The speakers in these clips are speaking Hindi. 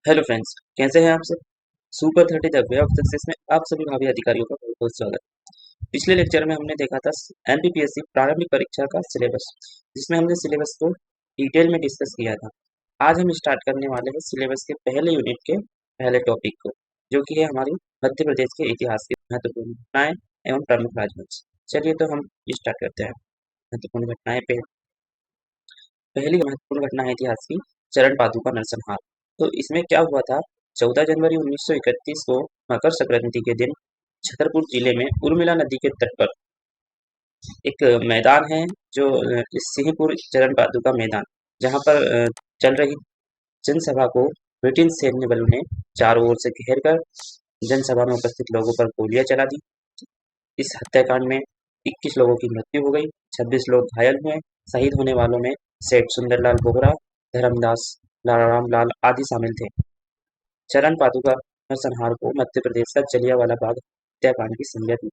हेलो फ्रेंड्स, कैसे हैं आप सब। Super 30 the way of success में आप सभी भावी अधिकारियों का बहुत बहुत स्वागत। पिछले लेक्चर में हमने देखा था एनपीपीएससी प्रारंभिक परीक्षा का सिलेबस, जिसमें हमने सिलेबस को डिटेल में डिस्कस किया था। आज हम स्टार्ट करने वाले हैं सिलेबस के पहले यूनिट के पहले टॉपिक को, जो कि है हमारी मध्य प्रदेश के इतिहास की महत्वपूर्ण घटनाएं एवं प्रमुख राजवंश। चलिए तो हम स्टार्ट करते हैं। महत्वपूर्ण घटनाएं पे पहली महत्वपूर्ण घटना है इतिहास की, चरण पादुका नरसंहार। तो इसमें क्या हुआ था, 14 जनवरी 1931 को मकर संक्रांति के दिन छतरपुर जिले में उर्मिला नदी के तट पर एक मैदान है, जो इस सिंहपुर चरण पादुका मैदान, जहाँ पर चल रही जनसभा को ब्रिटिश सैन्य बलों ने चारों ओर से घेर कर जनसभा में उपस्थित लोगों पर गोलियां चला दी। इस हत्याकांड में 21 लोगों की मृत्यु हो गई, 26 लोग घायल हुए। शहीद होने वालों में सेठ सुंदरलाल बोहरा, धर्मदास, लाराम लाल आदि शामिल थे। चरण पादुका नरसंहार को मध्य प्रदेश का जलियांवाला बाग हत्याकांड की संज्ञा दी।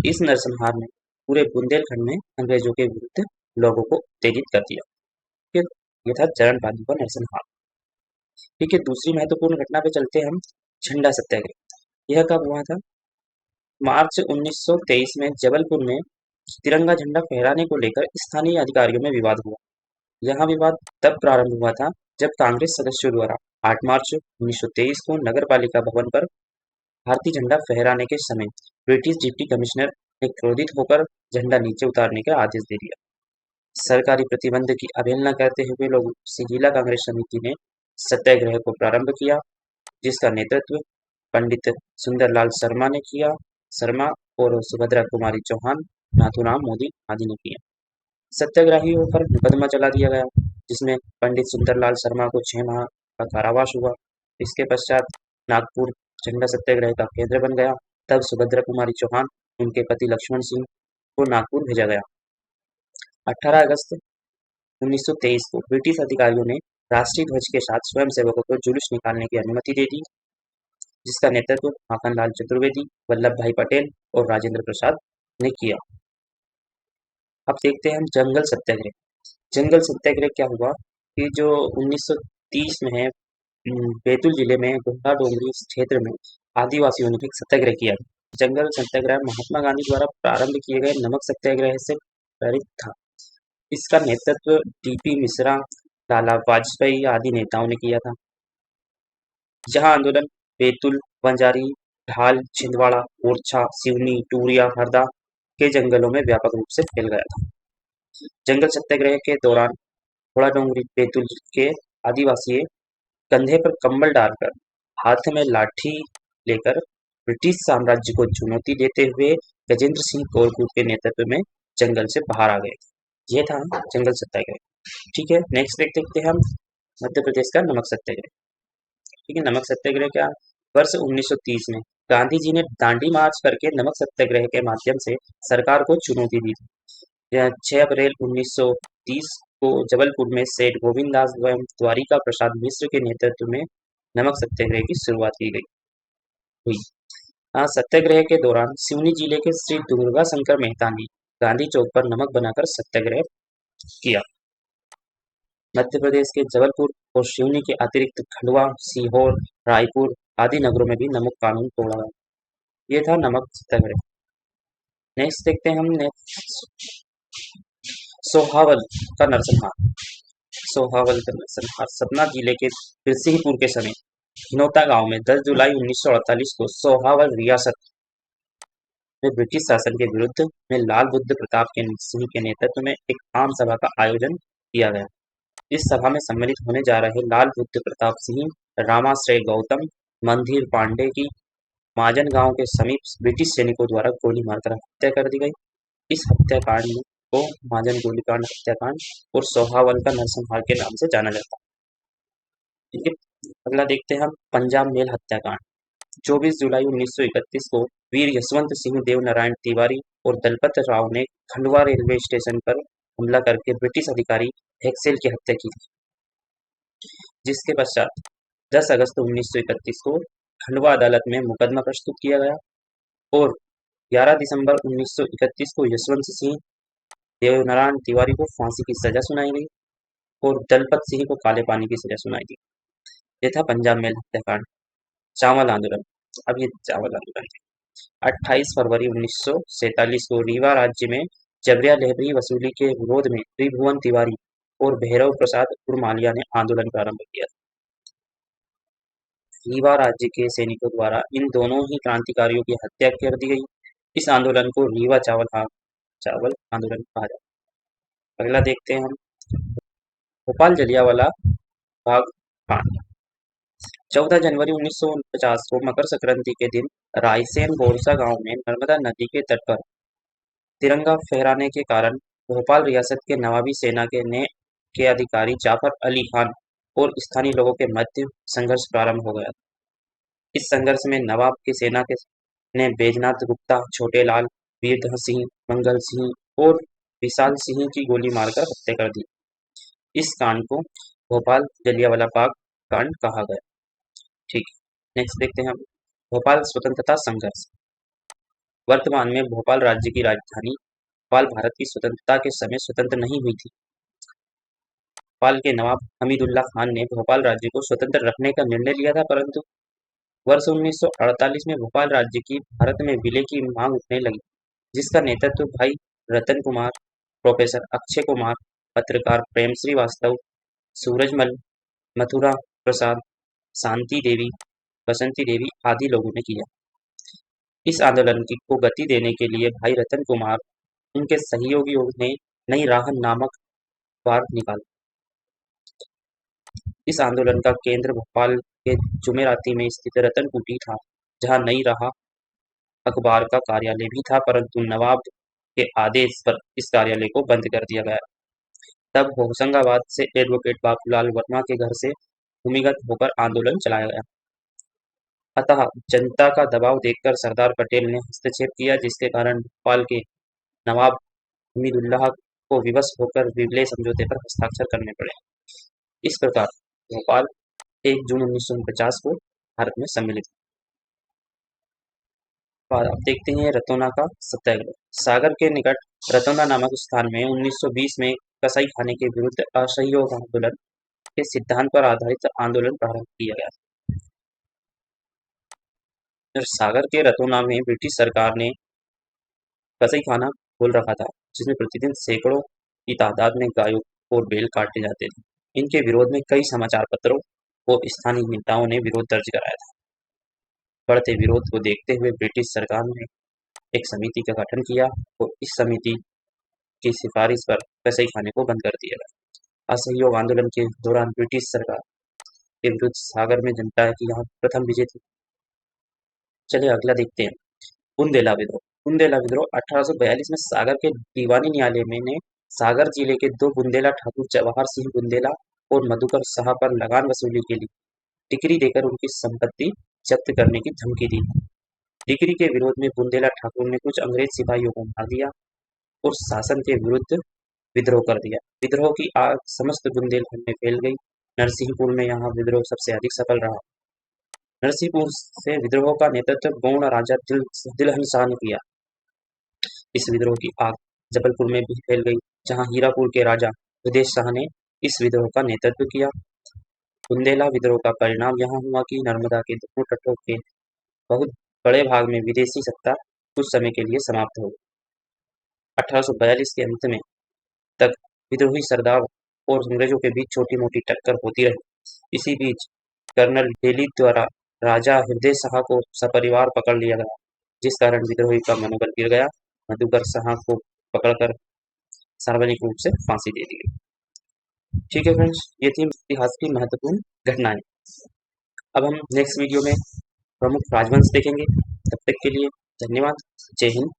इस नरसंहार ने पूरे बुंदेलखंड में अंग्रेजों के विरुद्ध लोगों को उत्तेजित कर दिया। फिर यह था चरण पादुका नरसंहार। ठीक है, दूसरी महत्वपूर्ण घटना पे चलते हैं हम। झंडा सत्याग्रह, यह कब हुआ था? मार्च 1923 में जबलपुर में तिरंगा झंडा फहराने को लेकर स्थानीय अधिकारियों में विवाद हुआ। यह विवाद तब प्रारंभ हुआ था जब कांग्रेस सदस्यों द्वारा 8 मार्च 1923 को नगरपालिका भवन पर भारतीय झंडा फहराने के समय ब्रिटिश डिप्टी कमिश्नर ने क्रोधित होकर झंडा नीचे उतारने का आदेश दे दिया। सरकारी प्रतिबंध की अवहेलना करते हुए लोग से जिला कांग्रेस समिति ने सत्याग्रह को प्रारंभ किया, जिसका नेतृत्व पंडित सुंदरलाल शर्मा और सुभद्रा कुमारी चौहान, नाथूराम मोदी आदि ने किया। सत्याग्रहियों पर मुकदमा चला दिया गया, जिसमें पंडित सुंदरलाल शर्मा को 6 माह का कारावास हुआ। इसके पश्चात नागपुर झंडा सत्याग्रह का केंद्र बन गया। तब सुभद्रा कुमारी चौहान, उनके पति लक्ष्मण सिंह को नागपुर भेजा गया। 18 अगस्त 1923 को ब्रिटिश अधिकारियों ने राष्ट्रीय ध्वज के साथ स्वयंसेवकों को जुलूस निकालने की अनुमति दे दी, जिसका नेतृत्व माखनलाल चतुर्वेदी, वल्लभ भाई पटेल और राजेंद्र प्रसाद ने किया। अब देखते हैं हम जंगल सत्याग्रह। जंगल सत्याग्रह क्या हुआ कि जो 1930 में है, बैतूल जिले में घोड़ा डोंगरी क्षेत्र में आदिवासियों ने एक सत्याग्रह किया। जंगल सत्याग्रह महात्मा गांधी द्वारा प्रारंभ किए गए नमक सत्याग्रह से प्रेरित था। इसका नेतृत्व डीपी मिश्रा, लाला वाजपेयी आदि नेताओं ने किया था। यह आंदोलन बैतूल, बंजारी, ढाल, छिंदवाड़ा, ओरछा, सिवनी, टूरिया, हरदा के जंगलों में व्यापक रूप से फैल गया था। जंगल सत्याग्रह के दौरान घोड़ा डोंगरी बैतूल के आदिवासी कंधे पर कंबल डालकर, हाथ में लाठी लेकर ब्रिटिश साम्राज्य को चुनौती देते हुए गजेंद्र सिंह कोरकुट के नेतृत्व में जंगल से बाहर आ गए। यह था जंगल सत्याग्रह। ठीक है, नेक्स्ट देखते हैं हम मध्य प्रदेश का नमक सत्याग्रह। ठीक है, नमक सत्याग्रह क्या? वर्ष 1930 में गांधी जी ने दांडी मार्च करके नमक सत्याग्रह के माध्यम से सरकार को चुनौती दी थी। 6 अप्रैल 1930 को जबलपुर में सेठ गोविंद दास एवं द्वारिका प्रसाद मिश्र के नेतृत्व में नमक सत्याग्रह की शुरुआत की हुई। सत्याग्रह के दौरान सिवनी जिले के श्री दुर्गा शंकर मेहता ने गांधी चौक पर नमक बनाकर सत्याग्रह किया। मध्य प्रदेश के जबलपुर और सिवनी के अतिरिक्त खंडवा, सीहोर, रायपुर आदि नगरों में भी नमक कानून तोड़ा गया। ये था नमक सत्याग्रह। नेक्स्ट देखते हैं हम सोहावल का नरसंहार। सोहावल का नरसंहार सतना जिले के सिंहपुर के समीप हिनौता गांव में 10 जुलाई 1948 को सोहावल रियासत में ब्रिटिश शासन के विरुद्ध में लाल बुद्ध प्रताप के सिंह के नेतृत्व में एक आम सभा का आयोजन किया गया। इस सभा में सम्मिलित होने जा रहे लाल बुद्ध प्रताप सिंह, रामाश्रय गौतम, मंदिर पांडे की माजन गांव के समीप ब्रिटिश सैनिकों द्वारा गोली मारकर हत्या कर दी गई। इस हत्याकांड को माजन गोलीकांड हत्याकांड और सोहावल का नरसंहार के नाम से जाना जाता है। ठीक है, अगला देखते हैं हम पंजाब मेल हत्याकांड। 24 जुलाई 1931 को वीर यशवंत सिंह देव नारायण तिवारी और दलपत राव ने खंडवा रेलवे स्टेशन पर हमला करके ब्रिटिश अधिकारी हेक्सेल की हत्या की थी, जिसके पश्चात 10 अगस्त 1931 को खंडवा अदालत में मुकदमा प्रस्तुत किया गया और 11 दिसंबर 1931 को यशवंत सिंह देवनारायण तिवारी को फांसी की सजा सुनाई गई और दलपत सिंह को काले पानी की सजा सुनाई दी। ये था पंजाब मेल हत्याकांड। चावल आंदोलन, अब ये चावल आंदोलन 28 फरवरी 1947 को रीवा राज्य में जबरिया लहरी वसूली के विरोध में त्रिभुवन तिवारी और भैरव प्रसाद उर्फ माल्या ने आंदोलन प्रारंभ किया। रीवा राज्य के सैनिकों द्वारा इन दोनों ही क्रांतिकारियों की हत्या कर दी गई। इस आंदोलन को रीवा चावल आंदोलन कहा जाता है। अगला देखते हैं हम भोपाल जलियांवाला बाग कांड। 14 जनवरी 1949 को मकर संक्रांति के दिन रायसेन बोरसा गांव में नर्मदा नदी के तट पर तिरंगा फहराने के कारण भोपाल रियासत के नवाबी सेना के अधिकारी जाफर अली खान और स्थानीय लोगों के मध्य संघर्ष प्रारंभ हो गया। इस संघर्ष में नवाब की सेना ने बैजनाथ गुप्ता, छोटे लाल, वीरधर सिंह, मंगल सिंह और विशाल सिंह की गोली मारकर हत्या कर दी। इस कांड को भोपाल जलियांवाला बाग कांड कहा गया। ठीक है, नेक्स्ट देखते हैं हम भोपाल स्वतंत्रता संघर्ष। वर्तमान में भोपाल राज्य की राजधानी भोपाल भारत की स्वतंत्रता के समय स्वतंत्र नहीं हुई थी। भोपाल के नवाब हमीदुल्लाह खान ने भोपाल राज्य को स्वतंत्र रखने का निर्णय लिया था, परंतु वर्ष 1948 में भोपाल राज्य की भारत में विलय की मांग उठने लगी, जिसका नेतृत्व भाई रतन कुमार, प्रोफेसर अक्षय कुमार, पत्रकार प्रेम श्रीवास्तव, सूरजमल, मथुरा प्रसाद, शांति देवी, बसंती देवी आदि लोगों ने किया। इस आंदोलन को गति देने के लिए भाई रतन कुमार उनके सहयोगियों ने नई राह नामक अखबार निकाला। इस आंदोलन का केंद्र भोपाल के जुमेराती में स्थित रतन कुटी था, जहां नई राह अखबार का कार्यालय भी था, परंतु नवाब के आदेश पर इस कार्यालय को बंद कर दिया गया। तब होशंगाबाद से एडवोकेट बाबूलाल वर्मा के घर से भूमिगत होकर आंदोलन चलाया गया। अतः जनता का दबाव देखकर सरदार पटेल ने हस्तक्षेप किया, जिसके कारण भोपाल के नवाब हमीदुल्लाह को विवश होकर विलय समझौते पर हस्ताक्षर करने पड़े। इस प्रकार भोपाल 1 जून 1949 को भारत में सम्मिलित हुआ। अब देखते हैं रतौना का सत्याग्रह। सागर के निकट रतौना नामक स्थान में 1920 में कसाई खाने के विरुद्ध असहयोग आंदोलन के सिद्धांत पर आधारित आंदोलन प्रारंभ किया गया। सागर के रतौना में ब्रिटिश सरकार ने कसाई खाना खोल रखा था, जिसमें प्रतिदिन सैकड़ों की तादाद में गायों और बैल काटे जाते थे। इनके विरोध में कई समाचार पत्रों और स्थानीय नेताओं ने विरोध दर्ज कराया था। बढ़ते विरोध को देखते हुए ब्रिटिश सरकार ने एक समिति का गठन किया और इस समिति की सिफारिश पर कसाई खाने को बंद कर दिया गया। असहयोग आंदोलन के दौरान ब्रिटिश सरकार के विरुद्ध सागर में जनता की यहाँ प्रथम विजय थी। चलिए अगला देखते हैं बुंदेला विद्रोह। बुंदेला विद्रोह 1842 में सागर के दीवानी न्यायालय में ने सागर जिले के 2 बुंदेला ठाकुर जवाहर सिंह बुंदेला और मधुकर शाह पर लगान वसूली के लिए डिक्री देकर उनकी संपत्ति जब्त करने की धमकी दी। डिक्री के विरोध में बुंदेला ठाकुर ने कुछ अंग्रेज सिपाहियों को मार दिया और शासन के विरुद्ध विद्रोह कर दिया। विद्रोह की आग समस्त बुंदेलखंड में फैल गई। नरसिंहपुर में यहाँ विद्रोह सबसे अधिक सफल रहा। नरसिंहपुर से विद्रोह का नेतृत्व गौड़ राजा दिलहन शाह ने किया। इस विद्रोह की आग जबलपुर में भी फैल गई, जहां हीरापुर के राजा हृदय शाह ने इस विद्रोह का नेतृत्व किया। बुंदेला विद्रोह का परिणाम यह हुआ कि नर्मदा के दोनों तटों के बहुत बड़े भाग में विदेशी सत्ता कुछ समय के लिए समाप्त हो गई। 1842 के अंत में तक विद्रोही सरदार और अंग्रेजों के बीच छोटी मोटी टक्कर होती रही। इसी बीच कर्नल डेली द्वारा राजा हृदय शाह को सपरिवार पकड़ लिया गया, जिस कारण विद्रोही का मनोबल गिर गया। मधुकर शाह को पकड़कर सार्वजनिक रूप से फांसी दे दी गई। ठीक है फ्रेंड्स, ये थी इतिहास की महत्वपूर्ण घटनाएं। अब हम नेक्स्ट वीडियो में प्रमुख राजवंश देखेंगे। तब तक के लिए धन्यवाद। जय हिंद।